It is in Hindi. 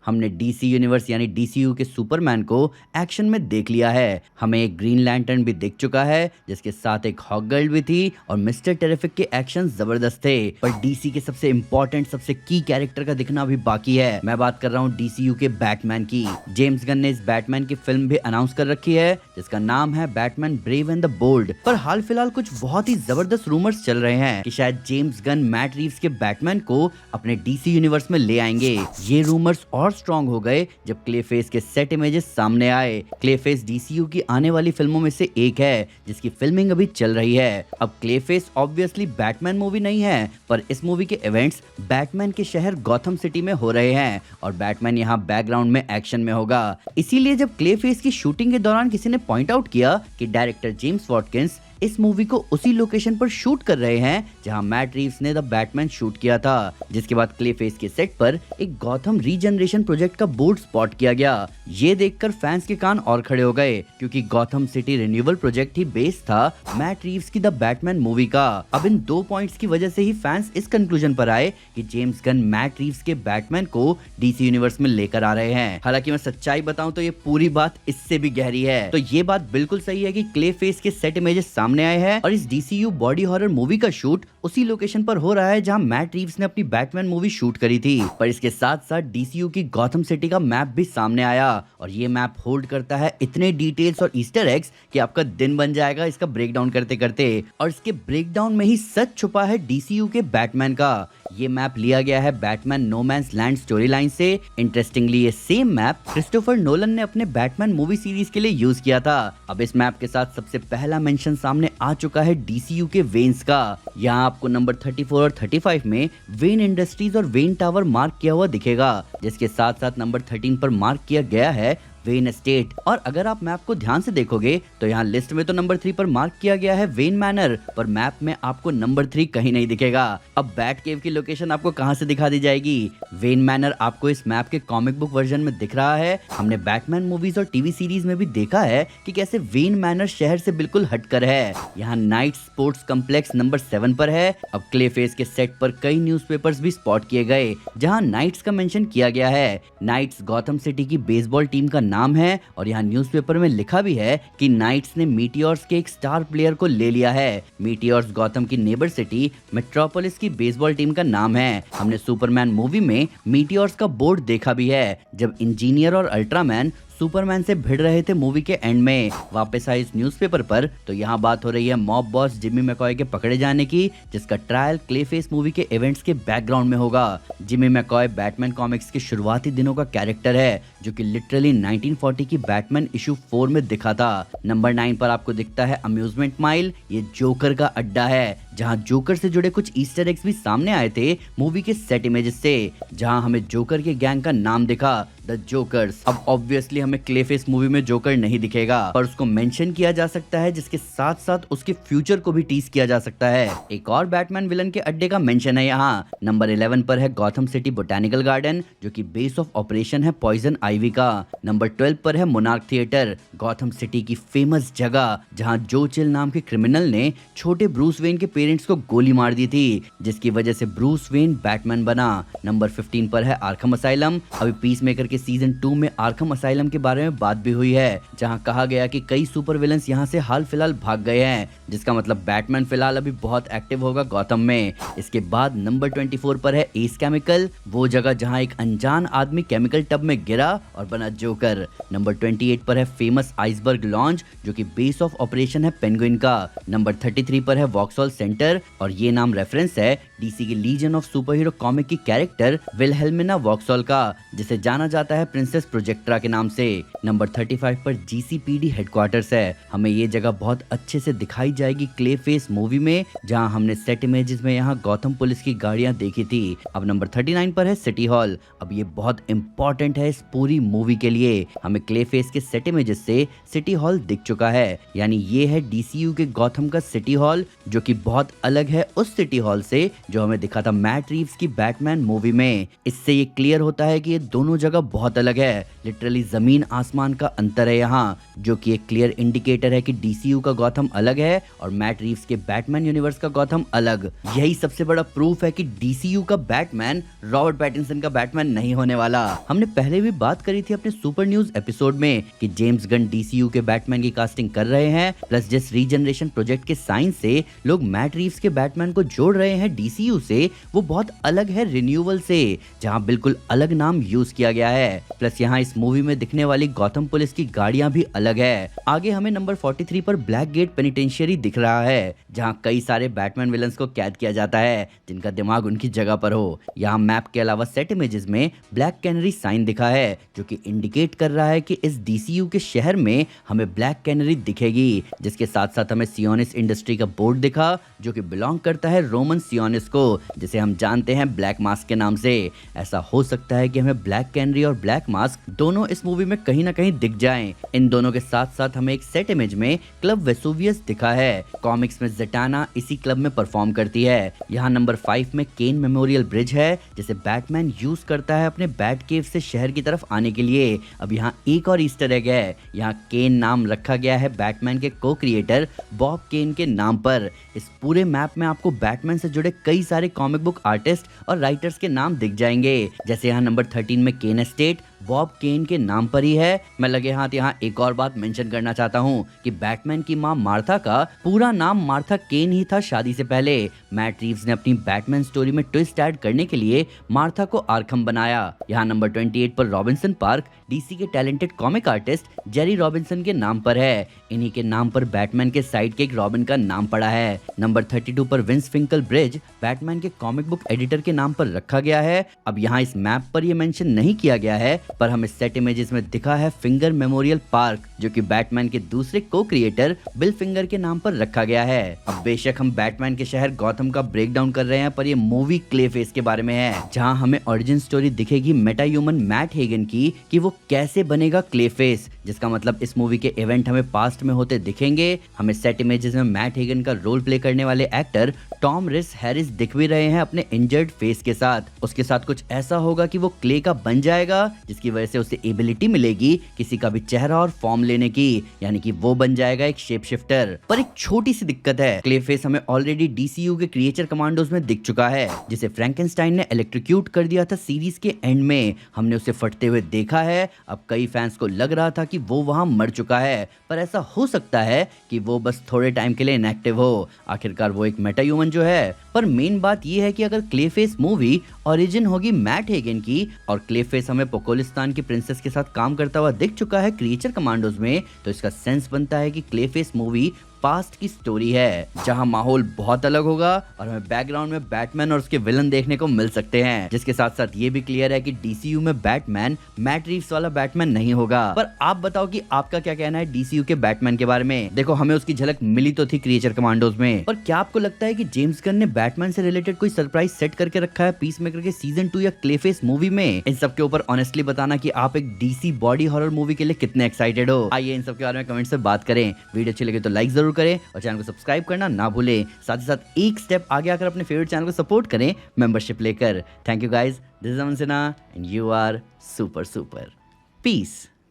हमने डीसी यूनिवर्स यानी डीसीयू के सुपरमैन को एक्शन में देख लिया है। हमें एक ग्रीन लैंटर्न भी दिख चुका है, जिसके साथ एक हॉक गर्ल भी थी और मिस्टर टेरिफिक के एक्शन जबरदस्त थे। पर डीसी के सबसे इंपॉर्टेंट, सबसे की कैरेक्टर का दिखना भी बाकी है। मैं बात कर रहा हूँ डीसीयू के बैटमैन की। जेम्स गन ने इस बैटमैन की फिल्म भी अनाउंस कर रखी है, जिसका नाम है Batman brave and the bold. पर हाल फिलहाल कुछ बहुत ही जबरदस्त रूमर्स चल रहे हैं कि शायद जेम्स गन मैट रीव्स के बैटमैन को अपने डीसी यूनिवर्स में ले आएंगे। ये रूमर्स और स्ट्रॉन्ग हो गए जब क्लेफेस के सेट इमेजेस सामने आए। क्लेफेस डीसीयू की आने वाली फिल्मों में से एक है, जिसकी फिल्मिंग अभी चल रही है। अब क्लेफेस ऑब्वियसली बैटमैन मूवी नहीं है, पर इस मूवी के इवेंट्स बैटमैन के शहर गॉथम सिटी में हो रहे हैं और बैटमैन यहाँ बैकग्राउंड में एक्शन में होगा। इसीलिए जब क्लेफेस की शूटिंग के दौरान किसी ने पॉइंट आउट किया कि डायरेक्टर जेम्स वॉटकिंस इस मूवी को उसी लोकेशन पर शूट कर रहे हैं जहां मैट रीव्स ने द बैटमैन शूट किया था, जिसके बाद क्लेफेस के सेट पर एक गॉथम रीजनरेशन प्रोजेक्ट का बोर्ड स्पॉट किया गया। ये देखकर फैंस के कान और खड़े हो गए, क्योंकि गॉथम सिटी रिन्यूअल प्रोजेक्ट ही बेस था मैट रीव्स की द बैटमैन मूवी का। अब इन दो पॉइंट्स की वजह से ही फैंस इस कंक्लूजन पर आए कि जेम्स गन मैट रीव्स के बैटमैन को डीसी यूनिवर्स में लेकर आ रहे हैं। हालांकि मैं सच्चाई बताऊं तो ये पूरी बात इससे भी गहरी है। तो ये बात बिल्कुल सही है कि क्लेफेस के सेट इमेजेस सामने आए हैं और इस डीसीयू बॉडी हॉरर मूवी का शूट उसी लोकेशन पर हो रहा है जहां मैट रीव्स ने अपनी बैटमैन मूवी शूट करी थी। पर इसके साथ साथ डीसीयू की गॉथम सिटी का मैप भी सामने आया और ये मैप होल्ड करता है इतने डिटेल्स और ईस्टर एग्स कि आपका दिन बन जाएगा इसका ब्रेकडाउन करते करते। और इसके ब्रेकडाउन में ही सच छुपा है डीसीयू के बैटमैन का। ये मैप लिया गया है Batman no man's land story line से। इंटरेस्टिंगली ये सेम मैप क्रिस्टोफर नोलन ने अपने बैटमैन मूवी सीरीज के लिए यूज किया था। अब इस मैप के साथ सबसे पहला मेंशन सामने आ चुका है डीसीयू के वेन्स का। यहाँ आपको नंबर 34 और 35 में वेन इंडस्ट्रीज और वेन टावर मार्क किया हुआ दिखेगा, जिसके साथ साथ नंबर 13 पर मार्क किया गया है वेन एस्टेट। और अगर आप मैप को ध्यान से देखोगे तो यहाँ लिस्ट में तो नंबर 3 पर मार्क किया गया है वेन मैनर, पर मैप में आपको नंबर 3 कहीं नहीं दिखेगा। अब बैट केव की लोकेशन आपको कहाँ से दिखा दी जाएगी? वेन मैनर आपको इस मैप के कॉमिक बुक वर्जन में दिख रहा है। हमने बैटमैन मूवीज और टीवी सीरीज में भी देखा है कि कैसे वेन मैनर शहर से बिल्कुल हटकर है। यहाँ नाइट स्पोर्ट्स कम्प्लेक्स नंबर 7 पर है। अब क्लेफेस के सेट पर कई न्यूज़पेपर्स भी स्पॉट किए गए जहाँ नाइट्स का मेंशन किया गया है। नाइट्स गॉथम सिटी की बेसबॉल टीम का नाम है और यहाँ न्यूज़पेपर में लिखा भी है कि नाइट्स ने मीटियोर्स के एक स्टार प्लेयर को ले लिया है। मीटियोर्स गॉथम की नेबर सिटी मेट्रोपोलिस की बेसबॉल टीम का नाम है। हमने सुपरमैन मूवी में मीटियोर्स का बोर्ड देखा भी है जब इंजीनियर और अल्ट्रामैन सुपरमैन से भिड़ रहे थे मूवी के एंड में। वापस आए इस न्यूज़पेपर पर तो यहाँ बात हो रही है मॉब बॉस जिमी मैकॉय के पकड़े जाने की, जिसका ट्रायल क्लेफेस मूवी के इवेंट्स के बैकग्राउंड में होगा। जिमी मैकॉय बैटमैन कॉमिक्स के शुरुआती दिनों का कैरेक्टर है, जो कि लिटरली 1940 की बैटमैन इशू 4 में दिखा था। नंबर 9 पर आपको दिखता है अम्यूजमेंट माइल। ये जोकर का अड्डा है, जहाँ जोकर से जुड़े कुछ ईस्टर एग्स भी सामने आए थे मूवी के सेट इमेजेस से, जहाँ हमें जोकर के गैंग का नाम दिखा, द जोकर्स। अब ऑब्वियसली हमें क्लेफेस मूवी में जोकर नहीं दिखेगा, पर उसको मेंशन किया जा सकता है, जिसके साथ साथ उसके फ्यूचर को भी टीज किया जा सकता है। एक और बैटमैन विलन के अड्डे का मेंशन है यहाँ। नंबर 11 पर है गॉथम सिटी बोटैनिकल गार्डन, जो कि बेस ऑफ ऑपरेशन है पॉइजन आइवी का। नंबर 12 पर है मोनार्क थिएटर, गॉथम सिटी की फेमस जगह जहाँ जो चिल नाम के क्रिमिनल ने छोटे ब्रूस वेन के पेरेंट्स को गोली मार दी थी, जिसकी वजह से ब्रूस वेन बैटमैन बना। नंबर 15 पर है आर्खम असाइलम। अभी पीसमेकर के सीजन 2 में आर्खम असाइलम के बारे में बात भी हुई है, जहां कहा गया कि कई सुपर विलन्स यहां से हाल फिलहाल भाग गए हैं, जिसका मतलब बैटमैन फिलहाल अभी बहुत एक्टिव होगा गॉथम में। इसके बाद नंबर 24 पर है एस केमिकल, वो जगह जहां एक अनजान आदमी केमिकल टब में गिरा और बना जोकर। नंबर 28 पर है फेमस आइसबर्ग लॉन्च, जो कि बेस ऑफ ऑपरेशन है पेंगुइन का। नंबर 33 पर है वॉक्सॉल सेंटर, और ये नाम रेफरेंस है डीसी की legion of super hero comic की कैरेक्टर विलहेल्मिना वॉक्सॉल का, जिसे जाना जाता है प्रिंसेस प्रोजेक्ट्रा के नाम से। नंबर 35 पर जीसीपीडी हेडक्वार्टर्स है। हमें ये जगह बहुत अच्छे से दिखाई जाएगी क्लेफेस मूवी में, जहां हमने सेट इमेजेस में यहाँ गॉथम पुलिस की गाड़ियां देखी थी। अब नंबर 39 पर है सिटी हॉल। अब ये बहुत इंपॉर्टेंट है इस पूरी मूवी के लिए। हमें क्लेफेस के सेट इमेजेस से सिटी हॉल दिख चुका है, यानी ये है डीसीयू के गॉथम का सिटी हॉल, जो कि बहुत अलग है उस सिटी हॉल से जो हमें दिखा था मैट रीव्स की बैटमैन मूवी में। इससे ये क्लियर होता है कि ये दोनों जगह बहुत अलग है, लिटरली जमीन आसमान का अंतर है यहाँ, जो कि एक क्लियर इंडिकेटर है कि डीसीयू का गॉथम अलग है और मैट रीव्स के बैटमैन यूनिवर्स का गॉथम अलग। यही सबसे बड़ा प्रूफ है कि डीसीयू का बैटमैन रॉबर्ट पैटिंसन का बैटमैन नहीं होने वाला। हमने पहले भी बात करी थी अपने सुपर न्यूज एपिसोड में कि जेम्स गन डीसीयू के बैटमैन की कास्टिंग कर रहे हैं, प्लस जिस रीजनरेशन प्रोजेक्ट के साइन से लोग मैट रीव्स के बैटमैन को जोड़ रहे हैं डीसीयू से, वो बहुत अलग है रिन्यूअल से, जहां बिल्कुल अलग नाम यूज किया गया है। प्लस यहाँ इस मूवी में दिखने वाली गॉथम पुलिस की गाड़ियां भी अलग है। आगे हमें नंबर 43 पर ब्लैक गेट पेनिटेंशियरी दिख रहा है, जहां कई सारे बैटमैन विलन्स को कैद किया जाता है जिनका दिमाग उनकी जगह पर हो। यहाँ मैप के अलावा सेट इमेजेस में ब्लैक कैनरी साइन दिखा है, जो कि इंडिकेट कर रहा है कि इस डीसीयू के शहर में हमें ब्लैक कैनरी दिखेगी। जिसके साथ साथ हमें सियोनिस इंडस्ट्री का बोर्ड दिखा, जो कि बिलोंग करता है रोमन सियोनिस को, जिसे हम जानते हैं ब्लैक मास्क के नाम से। ऐसा हो सकता है कि हमें ब्लैक कैनरी और ब्लैक मास्क दोनों इस मूवी में कहीं ना कहीं दिख जाएं। इन दोनों के साथ साथ हमें एक सेट इमेज में क्लब वेसुवियस दिखा है। कॉमिक्स में ज़ेटाना इसी क्लब में परफॉर्म करती है। यहाँ नंबर 5 में केन मेमोरियल ब्रिज है, जिसे बैटमैन यूज करता है अपने बैट केव से शहर की तरफ आने के लिए। अब यहाँ एक और ईस्टर एग है, यहाँ केन नाम रखा गया है बैटमैन के को क्रिएटर बॉब केन के नाम पर। इस पूरे मैप में आपको बैटमैन से जुड़े कई सारे कॉमिक बुक आर्टिस्ट और राइटर्स के नाम दिख जाएंगे। जैसे यहाँ नंबर 13 में केन एस्टेट बॉब केन के नाम पर ही है। मैं लगे हाथ यहाँ एक और बात मेंशन करना चाहता हूँ कि बैटमैन की मां मार्था का पूरा नाम मार्था केन ही था शादी से पहले। मैट रीव्स ने अपनी बैटमैन स्टोरी में ट्विस्ट ऐड करने के लिए मार्था को आर्खम बनाया। यहाँ नंबर 28 पर रॉबिन्सन पार्क डीसी के talented comic artist Jerry Robinson के नाम पर है। इन्हीं के नाम पर बैटमैन के साइड किक रॉबिन का नाम पड़ा है। नंबर 32 पर विंस फिंकल ब्रिज बैटमैन के कॉमिक बुक एडिटर के नाम पर रखा गया है। अब यहाँ इस मैप पर यह मेंशन नहीं किया गया है, पर हमें सेट इमेजेस में दिखा है फिंगर मेमोरियल पार्क, जो कि बैटमैन के दूसरे को क्रिएटर बिल फिंगर के नाम पर रखा गया है। अब बेशक हम बैटमैन के शहर गॉथम का ब्रेक डाउन कर रहे हैं, पर ये मूवी क्लेफेस के बारे में है, जहां हमें ओरिजिन स्टोरी दिखेगी मेटा ह्यूमन मैट हेगन की कि वो कैसे बनेगा क्लेफेस, जिसका मतलब इस मूवी के इवेंट हमें पास्ट में होते दिखेंगे। हमें सेट इमेजेस में मैट हेगन का रोल प्ले करने वाले एक्टर टॉम रिस हैरिस दिख भी रहे हैं अपने इंजर्ड फेस के साथ। उसके साथ कुछ ऐसा होगा कि वो क्ले का बन जाएगा, जिसकी वजह से उसे एबिलिटी मिलेगी किसी का भी चेहरा और फॉर्म लेने की, यानी कि वो बन जाएगा एक शेप शिफ्टर। पर एक छोटी सी दिक्कत है, क्ले फेस हमें ऑलरेडी डीसीयू के क्रिएचर कमांडोज में दिख चुका है, जिसे फ्रैंकेनस्टाइन ने इलेक्ट्रिक्यूट कर दिया था सीरीज के एंड में। हमने उसे फटते हुए देखा है। अब कई फैंस को लग रहा था कि वो वहां मर चुका है, पर ऐसा हो सकता है कि वो बस थोड़े टाइम के लिए इनएक्टिव हो। आखिरकार वो एक मेटा ह्यूमन जो है। पर मेन बात यह है कि अगर क्लेफेस मूवी ओरिजिन होगी मैट हेगन की और क्लेफेस हमें पोकोलिस्तान की प्रिंसेस के साथ काम करता हुआ दिख चुका है क्रिएचर कमांडोज में, तो इसका सेंस बनता है कि क्लेफेस मूवी पास्ट की स्टोरी है, जहां माहौल बहुत अलग होगा और हमें बैकग्राउंड में बैटमैन और उसके विलन देखने को मिल सकते हैं। जिसके साथ साथ ये भी क्लियर है कि डीसीयू में बैटमैन मैट रीव्स वाला बैटमैन नहीं होगा। पर आप बताओ कि आपका क्या कहना है डीसीयू के बैटमैन के बारे में। देखो, हमें उसकी झलक मिली तो थी क्रिएचर कमांडोज में, पर क्या आपको लगता है कि जेम्स गन ने बैटमैन से रिलेटेड कोई सरप्राइज सेट करके रखा है पीसमेकर के सीजन 2 या क्लेफेस मूवी में? इन सब के ऊपर ऑनेस्टली बताना कि आप एक डीसी बॉडी हॉरर मूवी के लिए कितने एक्साइटेड हो। आइए इन सब के बारे में कमेंट से बात करें। वीडियो अच्छी लगे तो लाइक जरूर करें और चैनल को सब्सक्राइब करना ना भूलें। साथ ही साथ एक स्टेप आगे आकर अपने फेवरेट चैनल को सपोर्ट करें मेंबरशिप लेकर। Thank you guys, this is Aman Sinha and you are super super. Piece.